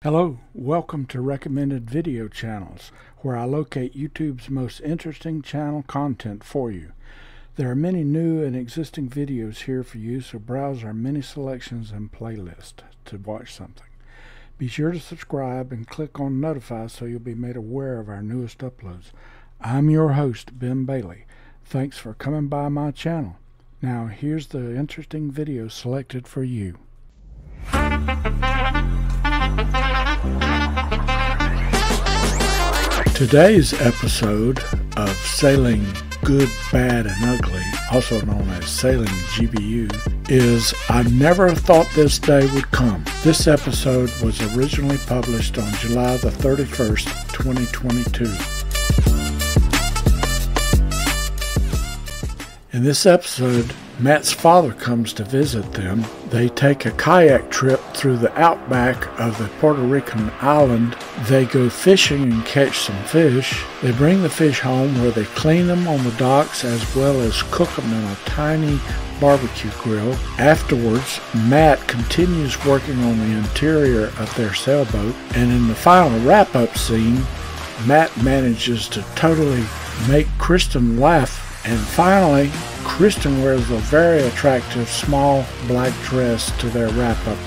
Hello, welcome to Recommended Video Channels, where I locate YouTube's most interesting channel content for you. There are many new and existing videos here for you, so browse our many selections and playlists to watch something. Be sure to subscribe and click on Notify so you'll be made aware of our newest uploads. I'm your host, Ben Bailey. Thanks for coming by my channel. Now here's the interesting video selected for you. Today's episode of Sailing Good, Bad, and Ugly, also known as Sailing GBU, is I Never Thought This Day Would Come. This episode was originally published on July the 31st, 2022. In this episode, Matt's father comes to visit them. They take a kayak trip through the outback of the Puerto Rican island. They go fishing and catch some fish. They bring the fish home where they clean them on the docks as well as cook them in a tiny barbecue grill. Afterwards, Matt continues working on the interior of their sailboat, and in the final wrap-up scene, Matt manages to totally make Kristen laugh. And finally, Kristen wears a very attractive small black dress to their wrap-up.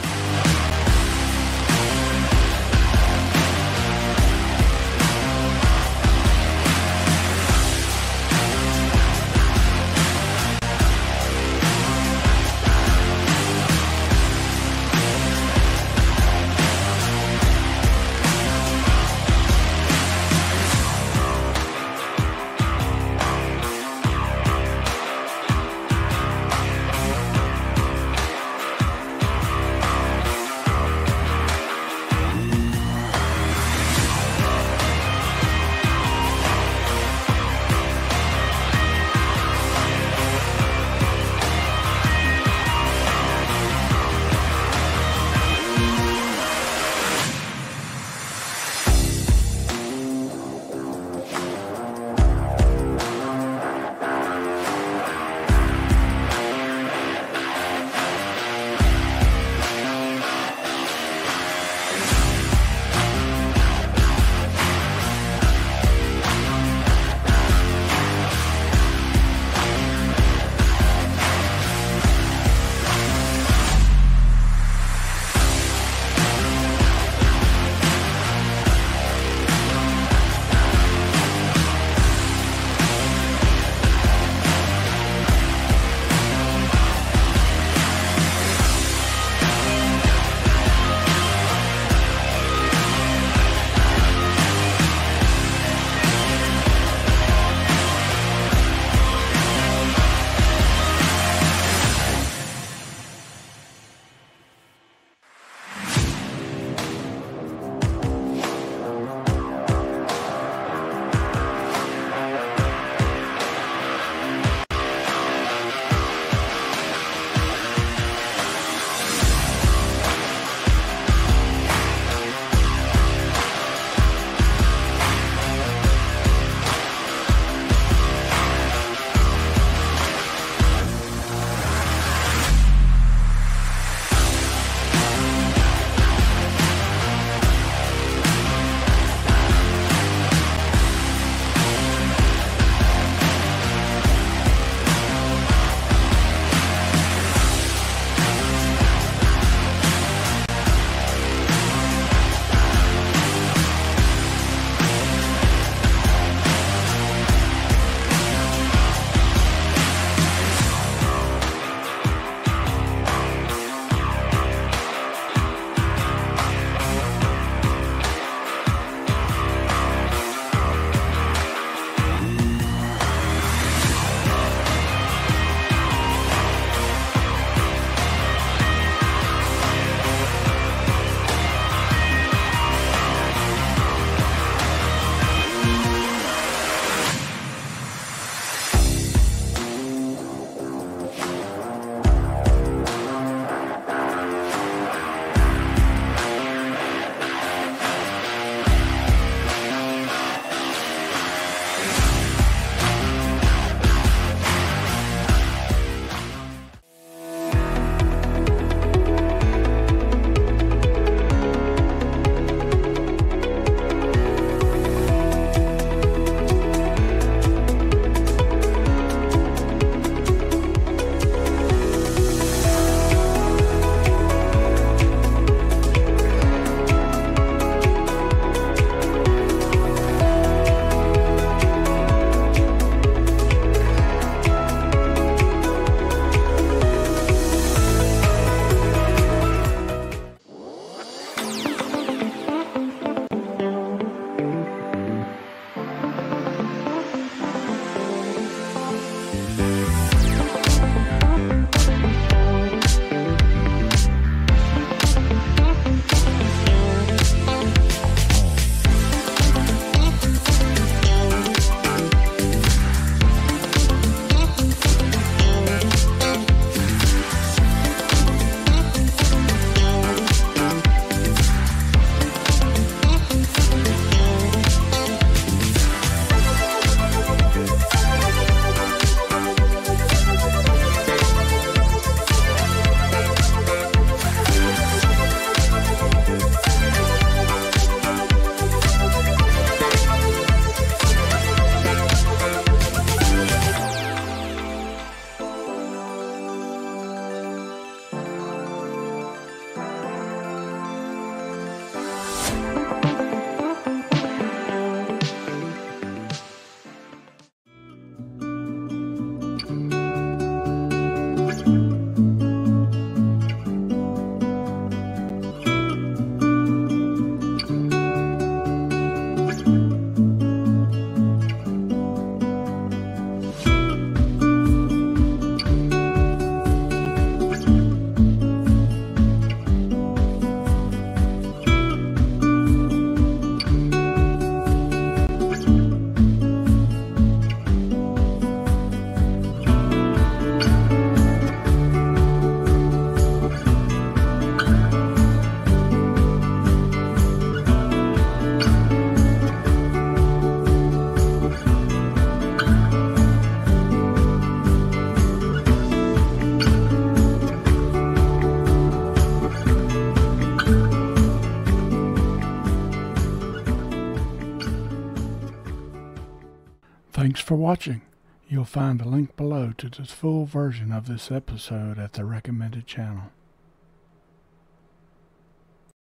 Thanks for watching. You'll find a link below to the full version of this episode at the recommended channel.